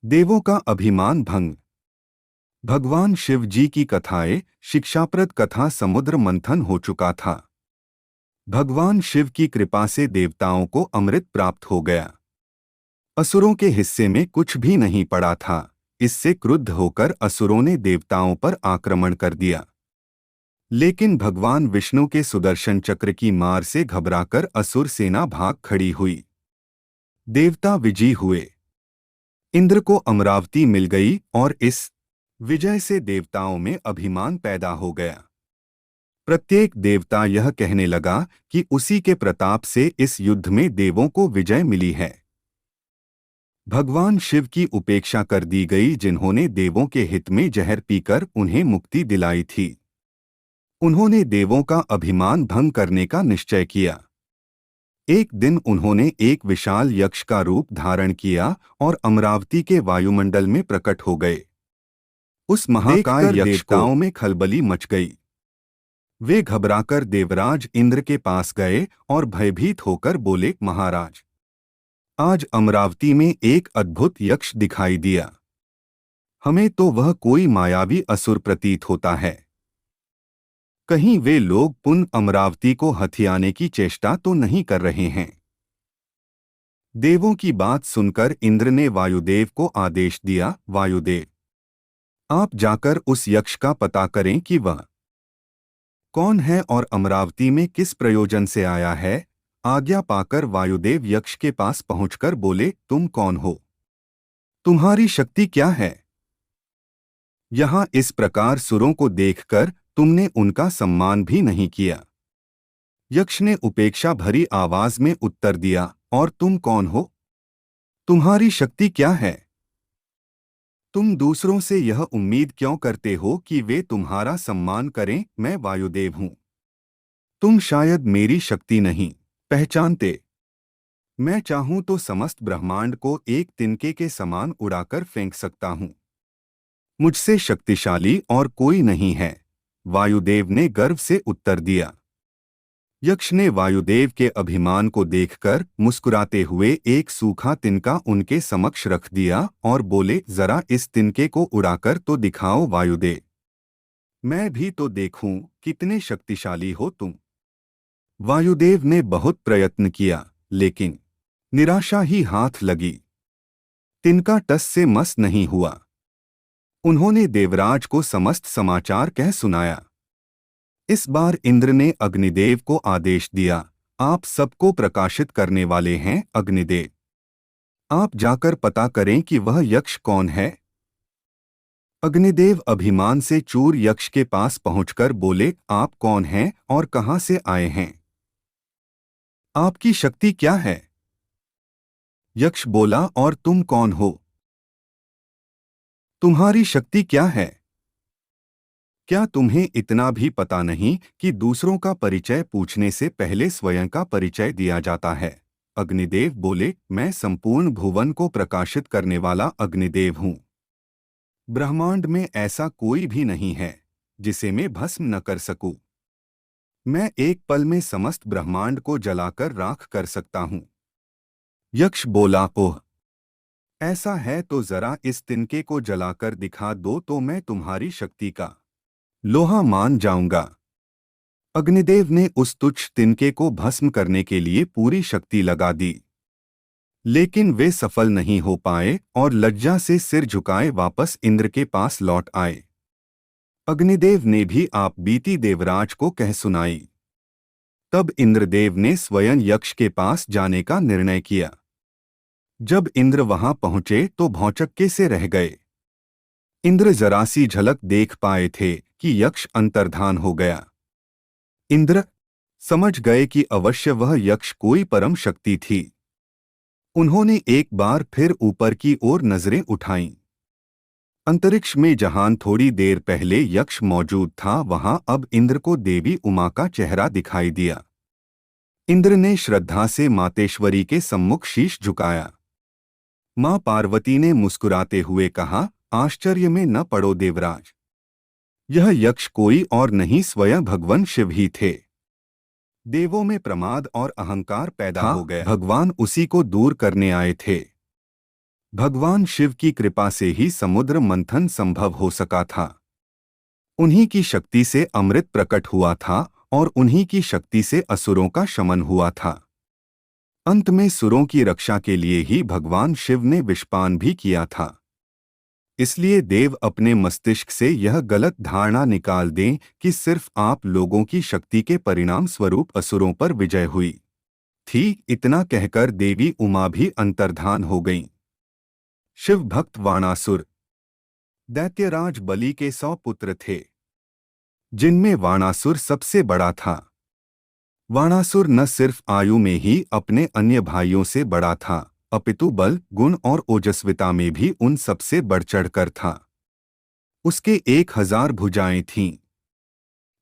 देवों का अभिमान भंग। भगवान शिव जी की कथाएं शिक्षाप्रद कथा समुद्र मंथन हो चुका था। भगवान शिव की कृपा से देवताओं को अमृत प्राप्त हो गया। असुरों के हिस्से में कुछ भी नहीं पड़ा था। इससे क्रुद्ध होकर असुरों ने देवताओं पर आक्रमण कर दिया। लेकिन भगवान विष्णु के सुदर्शन चक्र की मार से घबराकर असुर सेना भाग खड़ी हुई। देवता विजयी हुए। इंद्र को अमरावती मिल गई और इस विजय से देवताओं में अभिमान पैदा हो गया। प्रत्येक देवता यह कहने लगा कि उसी के प्रताप से इस युद्ध में देवों को विजय मिली है। भगवान शिव की उपेक्षा कर दी गई, जिन्होंने देवों के हित में जहर पीकर उन्हें मुक्ति दिलाई थी। उन्होंने देवों का अभिमान भंग करने का निश्चय किया। एक दिन उन्होंने एक विशाल यक्ष का रूप धारण किया और अमरावती के वायुमंडल में प्रकट हो गए। उस महाकाय देवताओं में खलबली मच गई। वे घबराकर देवराज इंद्र के पास गए और भयभीत होकर बोले, महाराज, आज अमरावती में एक अद्भुत यक्ष दिखाई दिया। हमें तो वह कोई मायावी असुर प्रतीत होता है। कहीं वे लोग पुनः अमरावती को हथियाने की चेष्टा तो नहीं कर रहे हैं। देवों की बात सुनकर इंद्र ने वायुदेव को आदेश दिया, वायुदेव, आप जाकर उस यक्ष का पता करें कि वह कौन है और अमरावती में किस प्रयोजन से आया है। आज्ञा पाकर वायुदेव यक्ष के पास पहुंचकर बोले, तुम कौन हो? तुम्हारी शक्ति क्या है? यहाँ इस प्रकार सुरों को देखकर तुमने उनका सम्मान भी नहीं किया। यक्ष ने उपेक्षा भरी आवाज में उत्तर दिया, और तुम कौन हो? तुम्हारी शक्ति क्या है? तुम दूसरों से यह उम्मीद क्यों करते हो कि वे तुम्हारा सम्मान करें? मैं वायुदेव हूं। तुम शायद मेरी शक्ति नहीं पहचानते। मैं चाहूं तो समस्त ब्रह्मांड को एक तिनके के समान उड़ाकर फेंक सकता हूं। मुझसे शक्तिशाली और कोई नहीं है, वायुदेव ने गर्व से उत्तर दिया। यक्ष ने वायुदेव के अभिमान को देखकर मुस्कुराते हुए एक सूखा तिनका उनके समक्ष रख दिया और बोले, जरा इस तिनके को उड़ाकर तो दिखाओ वायुदेव। मैं भी तो देखूं कितने शक्तिशाली हो तुम। वायुदेव ने बहुत प्रयत्न किया, लेकिन निराशा ही हाथ लगी। तिनका टस से मस नहीं हुआ। उन्होंने देवराज को समस्त समाचार कह सुनाया। इस बार इंद्र ने अग्निदेव को आदेश दिया, आप सबको प्रकाशित करने वाले हैं अग्निदेव। आप जाकर पता करें कि वह यक्ष कौन है। अग्निदेव अभिमान से चूर यक्ष के पास पहुंचकर बोले, आप कौन हैं और कहां से आए हैं? आपकी शक्ति क्या है? यक्ष बोला, और तुम कौन हो? तुम्हारी शक्ति क्या है? क्या तुम्हें इतना भी पता नहीं कि दूसरों का परिचय पूछने से पहले स्वयं का परिचय दिया जाता है? अग्निदेव बोले, मैं संपूर्ण भुवन को प्रकाशित करने वाला अग्निदेव हूं। ब्रह्मांड में ऐसा कोई भी नहीं है जिसे मैं भस्म न कर सकूं। मैं एक पल में समस्त ब्रह्मांड को जलाकर राख कर सकता हूं। यक्ष बोला, ओह, ऐसा है तो जरा इस तिनके को जलाकर दिखा दो तो मैं तुम्हारी शक्ति का लोहा मान जाऊंगा। अग्निदेव ने उस तुच्छ तिनके को भस्म करने के लिए पूरी शक्ति लगा दी, लेकिन वे सफल नहीं हो पाए और लज्जा से सिर झुकाए वापस इंद्र के पास लौट आए। अग्निदेव ने भी आप बीती देवराज को कह सुनाई। तब इंद्रदेव ने स्वयं यक्ष के पास जाने का निर्णय किया। जब इंद्र वहां पहुंचे तो भौचक्के से रह गए। इंद्र जरा सी झलक देख पाए थे कि यक्ष अंतर्धान हो गया। इंद्र समझ गए कि अवश्य वह यक्ष कोई परम शक्ति थी। उन्होंने एक बार फिर ऊपर की ओर नजरें उठाईं। अंतरिक्ष में जहां थोड़ी देर पहले यक्ष मौजूद था, वहां अब इंद्र को देवी उमा का चेहरा दिखाई दिया। इंद्र ने श्रद्धा से मातेश्वरी के सम्मुख शीश झुकाया। मां पार्वती ने मुस्कुराते हुए कहा, आश्चर्य में न पड़ो देवराज। यह यक्ष कोई और नहीं, स्वयं भगवान शिव ही थे। देवों में प्रमाद और अहंकार पैदा हो गया। भगवान उसी को दूर करने आए थे। भगवान शिव की कृपा से ही समुद्र मंथन संभव हो सका था। उन्हीं की शक्ति से अमृत प्रकट हुआ था और उन्हीं की शक्ति से असुरों का शमन हुआ था। अंत में सुरों की रक्षा के लिए ही भगवान शिव ने विषपान भी किया था। इसलिए देव अपने मस्तिष्क से यह गलत धारणा निकाल दें कि सिर्फ आप लोगों की शक्ति के परिणाम स्वरूप असुरों पर विजय हुई थी। इतना कहकर देवी उमा भी अंतर्धान हो गईं। शिव भक्त वाणासुर। दैत्यराज बलि के 100 पुत्र थे, जिनमें वाणासुर सबसे बड़ा था। वाणासुर न सिर्फ आयु में ही अपने अन्य भाइयों से बड़ा था, अपितु बल, गुण और ओजस्विता में भी उन सबसे बढ़ चढ़कर था। उसके 1000 भुजाएं थीं।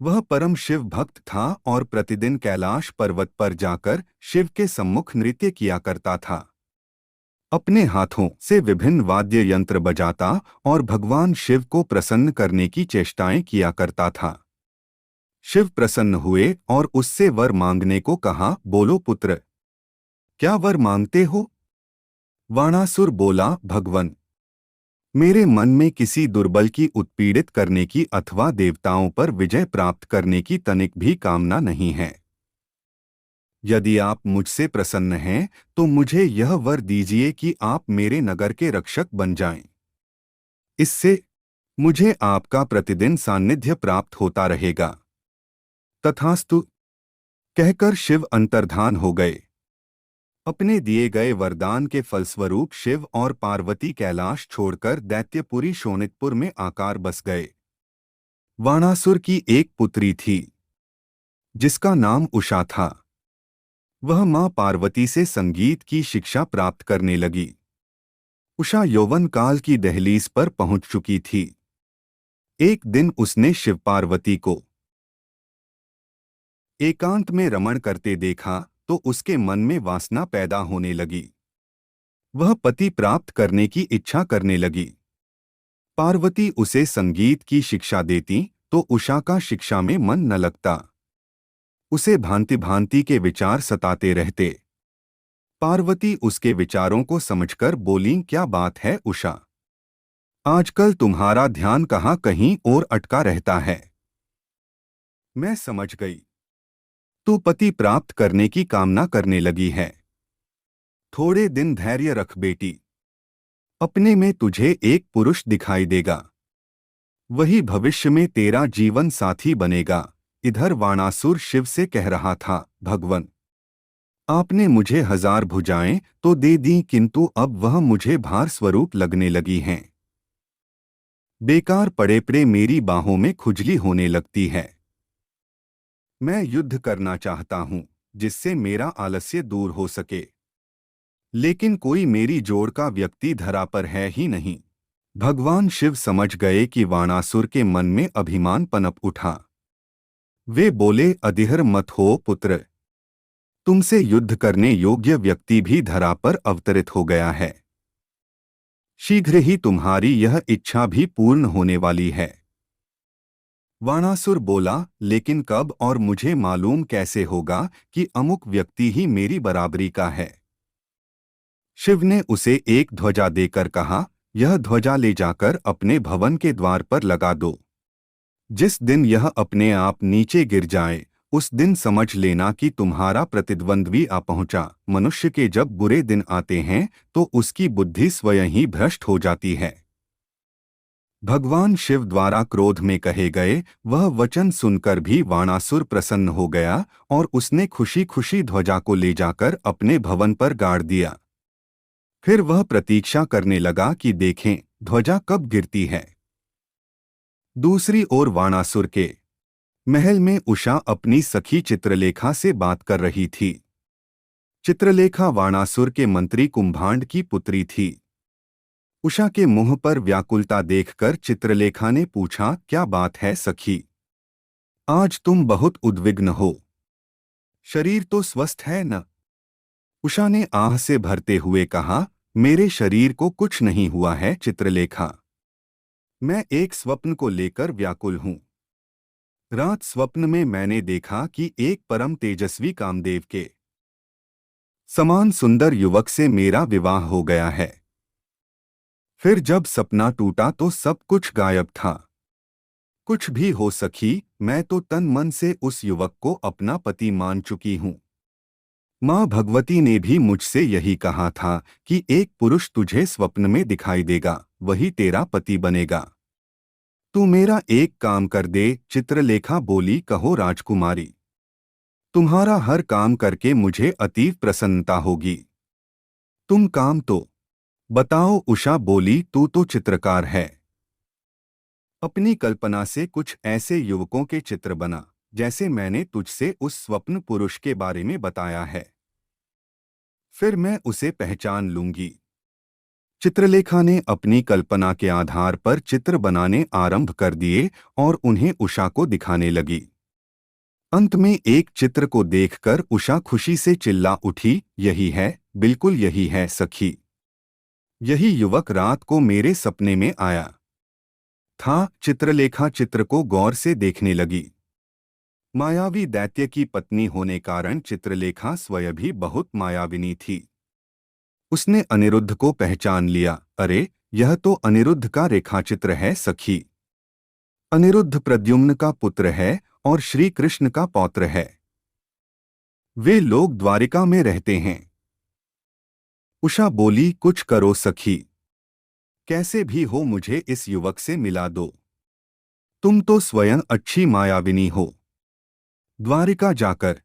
वह परम शिव भक्त था और प्रतिदिन कैलाश पर्वत पर जाकर शिव के सम्मुख नृत्य किया करता था। अपने हाथों से विभिन्न वाद्य यंत्र बजाता और भगवान शिव को प्रसन्न करने की चेष्टाएं किया करता था। शिव प्रसन्न हुए और उससे वर मांगने को कहा। बोलो पुत्र, क्या वर मांगते हो? वाणासुर बोला, भगवन, मेरे मन में किसी दुर्बल की उत्पीड़ित करने की अथवा देवताओं पर विजय प्राप्त करने की तनिक भी कामना नहीं है। यदि आप मुझसे प्रसन्न हैं तो मुझे यह वर दीजिए कि आप मेरे नगर के रक्षक बन जाएं। इससे मुझे आपका प्रतिदिन सान्निध्य प्राप्त होता रहेगा। तथास्तु कहकर शिव अंतर्धान हो गए। अपने दिए गए वरदान के फलस्वरूप शिव और पार्वती कैलाश छोड़कर दैत्यपुरी शोणितपुर में आकर बस गए। वाणासुर की एक पुत्री थी, जिसका नाम उषा था। वह मां पार्वती से संगीत की शिक्षा प्राप्त करने लगी। उषा यौवन काल की दहलीज पर पहुंच चुकी थी। एक दिन उसने शिव पार्वती को एकांत में रमण करते देखा तो उसके मन में वासना पैदा होने लगी। वह पति प्राप्त करने की इच्छा करने लगी। पार्वती उसे संगीत की शिक्षा देती तो उषा का शिक्षा में मन न लगता। उसे भांति भांति के विचार सताते रहते। पार्वती उसके विचारों को समझकर बोलीं, क्या बात है उषा, आजकल तुम्हारा ध्यान कहाँ कहीं और अटका रहता है। मैं समझ गई, तू पति प्राप्त करने की कामना करने लगी है। थोड़े दिन धैर्य रख बेटी, अपने में तुझे एक पुरुष दिखाई देगा। वही भविष्य में तेरा जीवन साथी बनेगा। इधर वाणासुर शिव से कह रहा था, भगवन, आपने मुझे 1000 भुजाएं तो दे दी, किंतु अब वह मुझे भार स्वरूप लगने लगी हैं। बेकार पड़े पड़े मेरी बाहों में खुजली होने लगती है। मैं युद्ध करना चाहता हूं जिससे मेरा आलस्य दूर हो सके, लेकिन कोई मेरी जोड़ का व्यक्ति धरा पर है ही नहीं। भगवान शिव समझ गए कि वाणासुर के मन में अभिमान पनप उठा। वे बोले, अधिहर मत हो पुत्र, तुमसे युद्ध करने योग्य व्यक्ति भी धरा पर अवतरित हो गया है। शीघ्र ही तुम्हारी यह इच्छा भी पूर्ण होने वाली है। वाणासुर बोला, लेकिन कब और मुझे मालूम कैसे होगा कि अमुक व्यक्ति ही मेरी बराबरी का है? शिव ने उसे एक ध्वजा देकर कहा, यह ध्वजा ले जाकर अपने भवन के द्वार पर लगा दो। जिस दिन यह अपने आप नीचे गिर जाए उस दिन समझ लेना कि तुम्हारा प्रतिद्वंद्वी आ पहुंचा। मनुष्य के जब बुरे दिन आते हैं तो उसकी बुद्धि स्वयं ही भ्रष्ट हो जाती है। भगवान शिव द्वारा क्रोध में कहे गए वह वचन सुनकर भी वाणासुर प्रसन्न हो गया और उसने खुशी खुशी ध्वजा को ले जाकर अपने भवन पर गाड़ दिया। फिर वह प्रतीक्षा करने लगा कि देखें ध्वजा कब गिरती है। दूसरी ओर वाणासुर के महल में उषा अपनी सखी चित्रलेखा से बात कर रही थी। चित्रलेखा वाणासुर के मंत्री कुंभांड की पुत्री थी। उषा के मुंह पर व्याकुलता देखकर चित्रलेखा ने पूछा, क्या बात है सखी, आज तुम बहुत उद्विग्न हो, शरीर तो स्वस्थ है न? उषा ने आह से भरते हुए कहा, मेरे शरीर को कुछ नहीं हुआ है चित्रलेखा, मैं एक स्वप्न को लेकर व्याकुल हूं। रात स्वप्न में मैंने देखा कि एक परम तेजस्वी कामदेव के समान सुंदर युवक से मेरा विवाह हो गया है। फिर जब सपना टूटा तो सब कुछ गायब था। कुछ भी हो सखी, मैं तो तन मन से उस युवक को अपना पति मान चुकी हूँ। माँ भगवती ने भी मुझसे यही कहा था कि एक पुरुष तुझे स्वप्न में दिखाई देगा, वही तेरा पति बनेगा। तू मेरा एक काम कर दे। चित्रलेखा बोली, कहो राजकुमारी। तुम्हारा हर काम करके मुझे अतीव प्रसन्नता होगी। तुम काम तो बताओ। उषा बोली, तू तो चित्रकार है। अपनी कल्पना से कुछ ऐसे युवकों के चित्र बना जैसे मैंने तुझसे उस स्वप्न पुरुष के बारे में बताया है। फिर मैं उसे पहचान लूंगी। चित्रलेखा ने अपनी कल्पना के आधार पर चित्र बनाने आरंभ कर दिए और उन्हें उषा को दिखाने लगी। अंत में एक चित्र को देखकर उषा खुशी से चिल्ला उठी, यही है, बिल्कुल यही है सखी। यही युवक रात को मेरे सपने में आया था। चित्रलेखा चित्र को गौर से देखने लगी। मायावी दैत्य की पत्नी होने कारण चित्रलेखा स्वयं भी बहुत मायाविनी थी। उसने अनिरुद्ध को पहचान लिया। अरे, यह तो अनिरुद्ध का रेखाचित्र है सखी। अनिरुद्ध प्रद्युम्न का पुत्र है और श्री कृष्ण का पौत्र है। वे लोग द्वारिका में रहते हैं। उषा बोली, कुछ करो सखी। कैसे भी हो मुझे इस युवक से मिला दो। तुम तो स्वयं अच्छी मायाविनी हो। द्वारिका जाकर